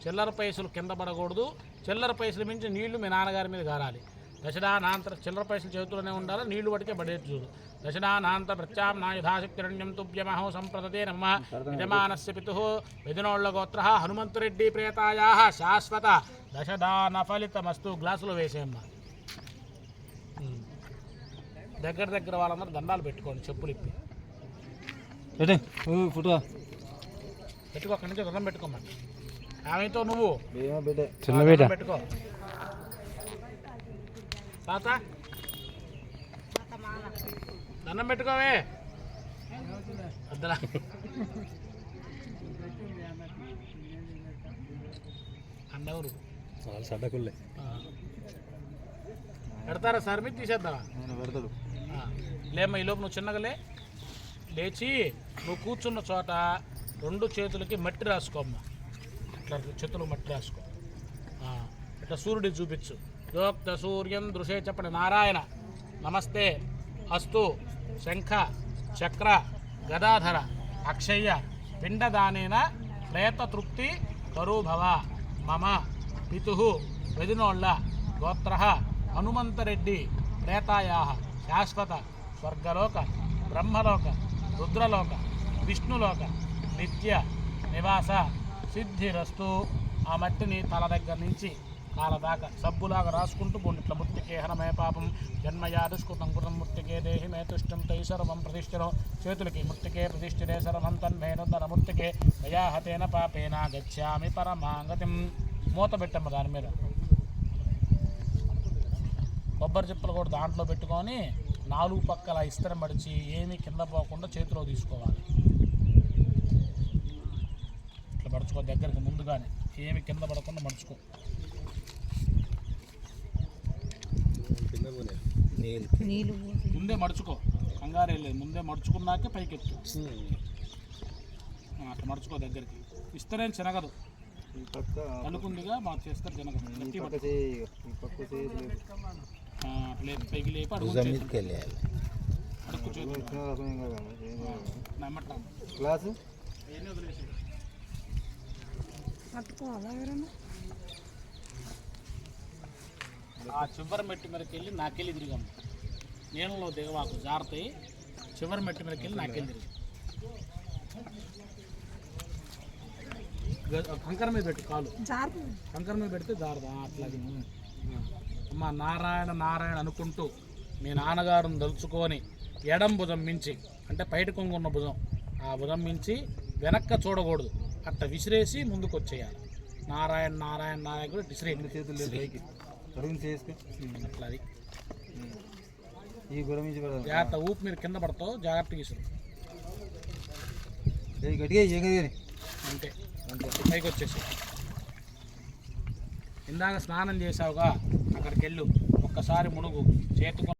చిల్లర పైసలు కింద పడకూడదు. చిల్లర పైసలు మించి నీళ్లు మీ నాన్నగారి మీద గారాలి. దశనానాంతర చిల్లర పైసలు చేతుల్లోనే ఉండాలి, నీళ్లు పడితే పడేది చూడు. దశనానాంతర ప్రత్యామ్నాయుధాశక్తిరణ్యం తుభ్యమహో సంప్రదతే నమ యజమానస్య పితుః వెదినోళ్ళ గోత్ర హనుమంతరెడ్డి ప్రేతాయా శాశ్వత దశదాన ఫలితమస్తు. గ్లాసులో వేసేయమ్మా. దగ్గర వాళ్ళందరూ దండాలు పెట్టుకోండి, చెప్పులు ఇప్పి ఫోటో పెట్టుకో. అక్కడి నుంచి దండం పెట్టుకోమని ఆమెతో నువ్వు చిన్న బిడ్డ పెట్టుకో. తాత దండం పెట్టుకోవే వద్దలా. అన్నెవరు సడ్డకుల్లే పెడతారా సార్ మీరు తీసేద్దామా? పెడతాడు. లేమ్మా, ఈ లోపు నువ్వు చిన్నగలే లేచి నువ్వు కూర్చున్న చోట 2 చేతులకి మట్టి రాసుకోమ్మా. ఇట్లా చేతులు మట్టి రాసుకో. ఇట్లా సూర్యుడి చూపించు. యోక్త సూర్యం దృశే చెప్పండి. నారాయణ నమస్తే అస్తు శంఖ చక్ర గదాధర అక్షయ్య పిండదానేన ప్రేత తృప్తి కరూభవ మమ పితుః వెదినోళ్ళ గోత్ర హనుమంతరెడ్డి ప్రేతాయా శాశ్వత స్వర్గలోక బ్రహ్మలోక రుద్రలోక విష్ణులోక నిత్య నివాస సిద్ధిరస్తు. ఆ మట్టిని తల దగ్గర నుంచి కాల దాకా సబ్బులాగా రాసుకుంటూ పోండిట్ల ముత్తికే హనమే పాపం జన్మయాదుష్కృతం కృతం ముత్తికే దేహి మే తుష్టం తై సర్వం ప్రతిష్ఠిరో. చేతులకి ముత్తికే ప్రతిష్ఠితే సర్వం తన్మేనుద్దర ముత్తికే దయాహతేన పాపేన గచ్చామి పరమాంగతిం. మూత పెట్టమ్మ దాని మీద. కొబ్బరి చిప్పలు కూడా దాంట్లో పెట్టుకొని 4 పక్కల ఇస్తరం పడిచి ఏమీ కింద పోకుండా చేతిలో తీసుకోవాలి. ఇట్లా పడుచుకో దగ్గరికి ముందుగానే, ఏమి కింద పడకుండా మడుచుకో. ముందే మడుచుకో, కంగారు వెళ్ళలేదు. ముందే మడుచుకున్నాకే పైకెత్తు. అట్లా మడుచుకో దగ్గరికి. ఇస్తరేం చినగదు, అనుకుందిగా మాకు చేస్తారు జనగదు. లేదు పైకి లేపి అడుగు గ్లాసు ఆ చివరి మెట్టి మీదకి వెళ్ళి నాకెళ్ళి తిరిగాము. నీళ్ళలో దిగవాకు, జారుతాయి. చివరి మెట్టి మీదకి వెళ్ళి నాకెళ్ళి తిరిగి కంకర మీద పెట్టు. కాలు కంకర మీద పెడితే జారదా. అట్లాగే అమ్మ నారాయణ నారాయణ అనుకుంటూ మీ నాన్నగారిని దలుచుకొని ఎడం భుజం మించి, అంటే బయట కొంగున్న భుజం, ఆ భుజం మించి వెనక్క చూడకూడదు. అట్లా విసిరేసి ముందుకు వచ్చేయాలి. నారాయణ నారాయణ నారాయణ కూడా విసిరేయండి. చేతులు పైకి అట్లా అది. జాగ్రత్త ఊపి మీరు కింద పడతావు, జాగ్రత్తగా విసురు. అంతే పైకి వచ్చేసి. ఇందాక స్నానం చేసావుగా, అక్కడికి వెళ్ళు, ఒక్కసారి మునుగు. చేతుకు